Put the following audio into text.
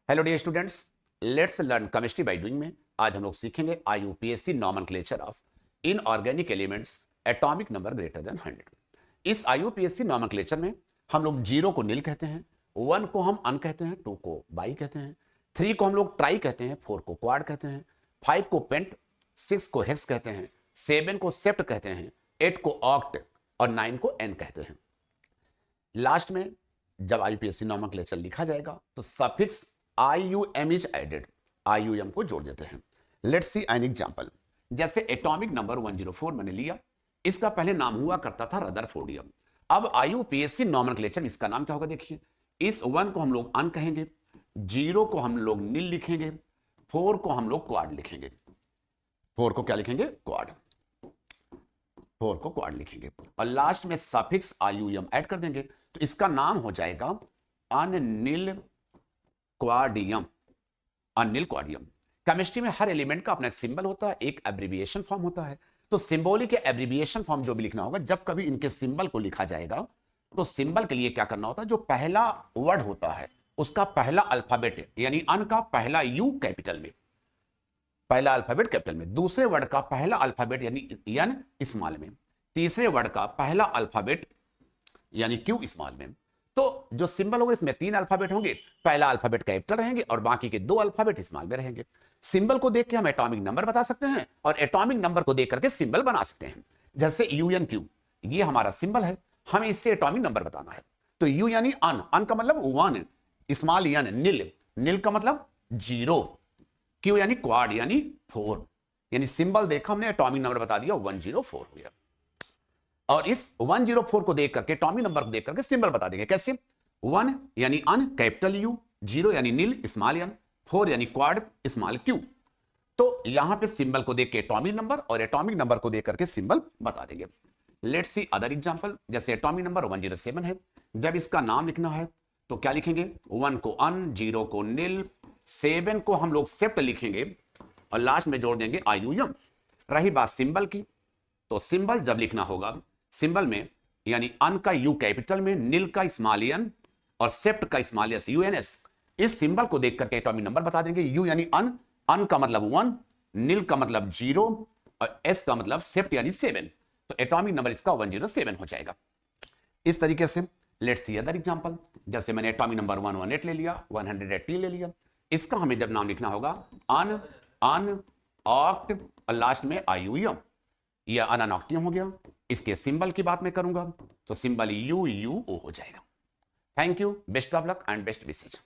Hello dear students, let's learn chemistry by doing में आज हम लोग सीखेंगे IUPAC nomenclature of inorganic elements atomic number greater than 100। इस आईयूपीएससी नॉमेनक्लेचर में हम लोग 0 को नील कहते हैं, 1 को हम अन कहते हैं, 2 को बाई कहते हैं, 3 को हम लोग ट्राई कहते हैं, 4 को क्वाड कहते हैं, 5 को पेंट, 6 को हेक्स कहते हैं, 7 को सेप्ट कहते हैं, 8 को ऑक्ट और 9 को एन कहते हैं। लास्ट में जब आईयूपीएससी नॉमेनक्लेचर लिखा जाएगा तो suffix IUM is added, IUM को जोड़ देते हैं। Let's see an example. जैसे एटॉमिक नंबर 104 मैंने लिया, इसका पहले नाम हुआ करता था रदरफोर्डियम। अब आईयूपीएससी नॉमेनक्लेचर इसका नाम क्या होगा देखिए। इस 1 को हम लोग अन कहेंगे, 0 को हम लोग नील लिखेंगे, 4 को हम लोग क्वाड लिखेंगे। 4 को क्या लिखेंगे? क्वाड। 4 को क्वाड लिखेंगे और लास्ट में सफिक्स IUM ऐड कर देंगे तो इसका नाम हो जाएगा अनिल क्वाडियम। अनिल क्वाडियम। केमिस्ट्री में हर एलिमेंट का अपना एक सिंबल होता है, एक एब्रिविएशन फॉर्म होता है। तो सिंबॉलिक या एब्रिविएशन फॉर्म जो भी लिखना होगा, जब कभी इनके सिंबल को लिखा जाएगा तो सिंबल के लिए क्या करना होता है, जो पहला वर्ड होता है उसका पहला अल्फाबेट यानी अन का पहला यू कैपिटल में, पहला अल्फाबेट कैपिटल में, दूसरे वर्ड का पहला अल्फाबेट यानी एन स्मॉल में, तीसरे वर्ड का पहला अल्फाबेट यानी क्यू स्मॉल में। तो जो सिंबल होगा इसमें 3 अल्फाबेट होंगे, पहला अल्फाबेट कैपिटल रहेंगे और बाकी के 2 अल्फाबेट स्मॉल में रहेंगे। सिंबल को देख के हम एटॉमिक नंबर बता सकते हैं और एटॉमिक नंबर को देख करके सिंबल बना सकते हैं। जैसे UNQ, ये हमारा सिंबल है, हमें इससे एटॉमिक नंबर बताना है। तो U यानी अन, अन का मतलब 1, स्मॉल एन नील, नील का मतलब 0, क्यू यानी क्वाड यानी 4, यानी सिंबल देखा हमने, एटॉमिक नंबर बता दिया 104 हो गया। और इस 104 को देख करके, एटॉमिक नंबर को देख करके सिंबल बता देंगे। कैसे? 1 यानी अन कैपिटल यू, 0 यानी नील स्मॉल एन, 4 यानी क्वाड स्मॉल क्यू। तो यहां पे सिंबल को देख के एटॉमिक नंबर और एटॉमिक नंबर को देख करके सिंबल बता देंगे। Let's see other example. जैसे एटॉमिक नंबर 107 है, जब इसका नाम लिखना है तो क्या लिखेंगे? 1 को अन, 0 को नील, 7 को हम लोग सेप्ट लिखेंगे और लास्ट में जोड़ देंगे IUM। रही बात सिंबल की, तो सिंबल जब लिखना होगा, सिंबल में यानी अन का यू कैपिटल में, नील का स्मॉल एन और सेप्ट का स्मॉल एस UNS, इस सिंबल को देख करके एटॉमिक नंबर बता देंगे। यू यानी अन, अन का मतलब 1, नील का मतलब 0 और एस का मतलब सेप्ट यानी 7, तो एटॉमिक नंबर इसका 107 हो जाएगा। इस तरीके से लेट्स सी अदर एग्जांपल। जैसे मैंने एटॉमिक नंबर 118 ले लिया, 180 ले लिया, इसका हमें जब नाम लिखना होगा अन, अन ऑक्ट और लास्ट में IUM, यह अनऑक्टियम हो गया। इसके सिंबल की बात मैं करूंगा तो सिंबल UUO हो जाएगा। Thank you, best of luck and best wishes.